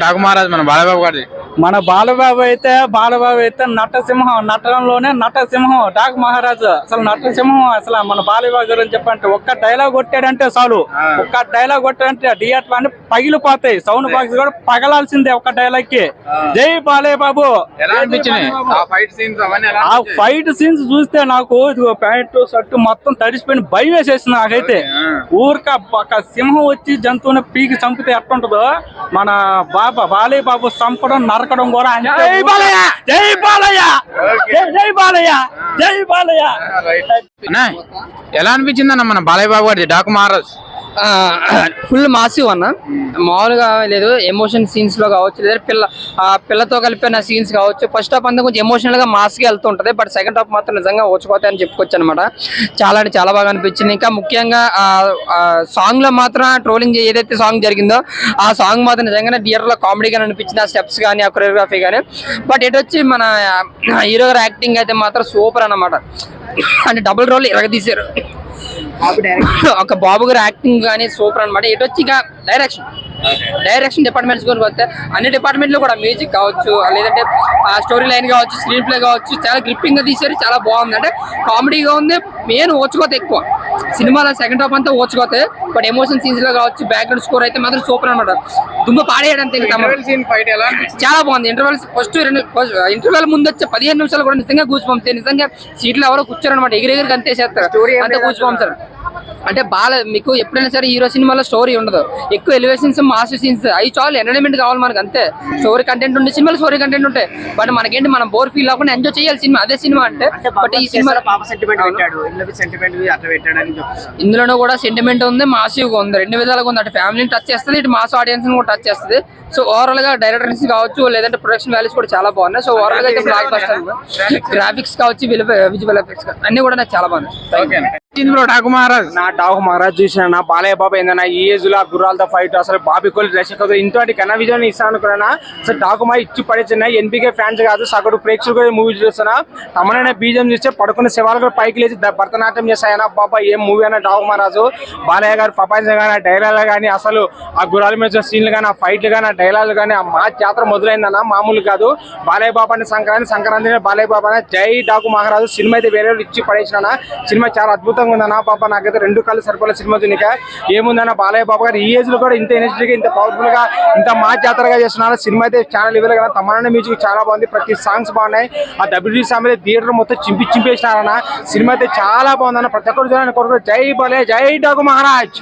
కాకుమహారాజ్ మన బాలబాబు గారి. మన బాలబాబు అయితే నటసింహం, నటనలోనే నటసింహం డాక్ మహారాజు. అసలు నటసింహం. అసలు మన బాలబాబు గారు అని చెప్పంటే ఒక్క డైలాగ్ కొట్టాడంటే చాలు. ఒక్క డైలాగ్ కొట్టాడంటే థియేటర్ అన్ని పగిలిపోతాయి. సౌండ్ బాక్స్ కూడా పగలాల్సిందే ఒక్క డైలాగ్ కి. జై బాలయ్య బాబు. ఆ ఫైట్ సీన్స్ చూస్తే నాకు ఇదిగో ప్యాంటు షర్టు మొత్తం తడిసిపోయిన భయం వేసేసింది నాకైతే. ఊరిక ఒక సింహం వచ్చి జంతువుని పీకి చంపితే ఎట్టుంటదో మన బాలయ్య బాబు చంపడం నరకడం కూడా. జై బాలయ్య, జై బాలయ్య, జై బాలయ్య, జై బాలయ్య. ఎలా అనిపించింది అన్న మన బాలయ్య బాబు గారి డాకు మహారాజ్? ఫుల్ మాసివ్ అన్న. మామూలుగా లేదు, ఎమోషన్ సీన్స్ లో కావచ్చు, లేదా పిల్లతో కలిపిన సీన్స్ కావచ్చు. ఫస్ట్ హాఫ్ అంతా కొంచెం ఎమోషనల్ గా మాస్ గా వెళ్తుంటది. బట్ సెకండ్ హాఫ్ మాత్రం నిజంగా ఓచుకోతాయి అని చెప్పుకోవచ్చు అనమాట. చాలా అంటే చాలా బాగా అనిపించింది. ఇంకా ముఖ్యంగా సాంగ్ లో మాత్రం ట్రోలింగ్ ఏదైతే సాంగ్ జరిగిందో ఆ సాంగ్ మాత్రం నిజంగానే థియేటర్ లో కామెడీగా అనిపించింది. ఆ స్టెప్స్ కానీ, ఆ కొరియోగ్రఫీ కానీ. బట్ ఇటు వచ్చి మన హీరో గారి యాక్టింగ్ అయితే మాత్రం సూపర్ అన్నమాట. అంటే డబుల్ రోల్ ఎరగదీశారు. ఒక బాబు గారు యాక్టింగ్ కానీ సూపర్ అనమాట. ఇటు వచ్చి ఇక డైరెక్షన్ డిపార్ట్మెంట్స్ కూడా వస్తే అన్ని డిపార్ట్మెంట్ లో కూడా మ్యూజిక్ కావచ్చు, లేదంటే స్టోరీ లైన్ కావచ్చు, స్క్రీన్ ప్లే కావచ్చు, చాలా గ్రిప్పింగ్ గా తీసారు. చాలా బాగుంది. అంటే కామెడీగా ఉంది. మెయిన్ ఓచుకోతే ఎక్కువ సినిమాలో సెకండ్ హాఫ్ అంతా ఓచుకోతే. బట్ ఎమోషన్ సీన్స్ లో కావచ్చు, బ్యాక్గ్రౌండ్ స్కోర్ అయితే మాత్రం సూపర్ అనమాట. దుమ్మ పాడేయడానికి చాలా బాగుంది. ఫస్ట్ ఇంటర్వెల్ ముందు వచ్చే 15 నిమిషాలు కూడా నిజంగా గూస్ పంపుతాయి. నిజంగా సీట్లు ఎవరో కూర్చోరనమాట, ఎగిరెగిరికి అంతేసేస్తారు. అంతే గూస్ పంపుతారు. అంటే మీకు ఎప్పుడైనా సరే హీరో సినిమాలో స్టోరీ ఉండదు, ఎక్కువ ఎలివేషన్స్, మాస్ సీన్స్ అవి చాలు. ఎంటర్టైన్మెంట్ కావాలి మనకు, అంతే. స్టోరీ కంటెంట్ ఉండే సినిమాలో స్టోరీ కంటెంట్ ఉంటాయి. బట్ మనకేంటి, మనం బోర్ ఫీల్ అవ్వకుండా ఎంజాయ్ చేయాలి సినిమా. అదే సినిమా అంటే. బట్ ఈ సినిమా ఇందులోనూ కూడా సెంటిమెంట్ ఉంది, మాసివ్గా ఉంది, రెండు విధాలుగా ఉంది. అటు ఫ్యామిలీని టచ్ చేస్తుంది, ఇటు మాస్ ఆడియన్స్ కూడా టచ్ చేస్తుంది. సో ఓవరాల్ గా డైరెక్టర్స్ కావచ్చు, లేదంటే ప్రొడక్షన్ వాల్యూస్ కూడా చాలా బాగున్నాయి. సో ఓవరాల్ గా అయితే బ్లాక్ బస్టర్. గ్రాఫిక్స్ కావచ్చు, విజువల్ ఎఫెక్ట్స్ అన్ని కూడా నాకు చాలా బాగున్నాయి. డాకు మహారాజ్ నా డాకు మహారాజ్ చూసిన బాలయ్య బాబు ఏందన్నా ఈ ఏజ్ లో గుర్రాలతో ఫైట్, అసలు బాబీ కోహ్లీ దర్శకత్వం ఇంటి ఘన విజయం ఇస్తాను అనుకున్నా. అసలు డాకు మా ఇచ్చి పడేస్తున్నాయి. ఎన్బికే ఫ్యాన్స్ కాదు, సగటు ప్రేక్షకులు మూవీ చూస్తున్నా. తమనైనా బీజం చూస్తే పడుకున్న శవాలు కూడా పైకి లేచి భరతనాట్యం చేస్తాయన్నా. బాబా ఏం మూవీ అన్న డాకు మహారాజు. బాలయ్య గారు ప్రపంచం కానీ, ఆ డైలాగ్ కానీ, అసలు ఆ గుర్రాల మీద సీన్లు కానీ, ఆ ఫైట్లు కానీ, ఆ డైలాగ్ కానీ, ఆ మా జాతర మొదలైందన్న మామూలు కాదు. బాలయ్య బాబు అంటే సంక్రాంతి బాలయ్య బాబు అన్న జై డాకు మహారాజు. సినిమా అయితే వేరే ఇచ్చి పడేసిన. సినిమా చాలా అద్భుతంగా ఉందన్న. పాప నాకైతే రెండు కళ్ళు సరిపోలే సినిమా చూనిక. ఏముందన్న బాలయ్య బాబు గారు ఈ ఏజ్ లో కూడా ఇంత ఎనర్జీగా, ఇంత పవర్ఫుల్ గా, ఇంత మా జాతరగా చేస్తున్నారు. సినిమా అయితే చాలా లెవెల్ గా. తమన్నా మ్యూజిక్ చాలా బాగుంది, ప్రతి సాంగ్స్ బాగున్నాయి. ఆ డబ్ల్యూడీ సాంగ్ థియేటర్ మొత్తం చింపేసినారన్న. సినిమా అయితే చాలా బాగుందన్న. ప్రతి ఒక్కరు జై బాలయ్య, జై డాకు మహారాజ్.